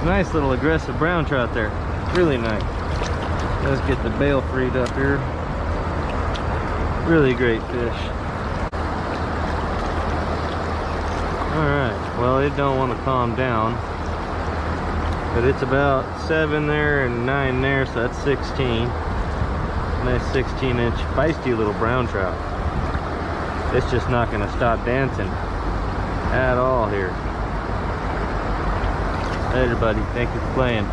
Nice little aggressive brown trout there. Really nice. Let's get the bail freed up here. Really great fish. Alright, well it don't want to calm down. But it's about 7 there and 9 there, so that's 16. Nice 16-inch feisty little brown trout. It's just not going to stop dancing at all here. Later, buddy. Thank you for playing.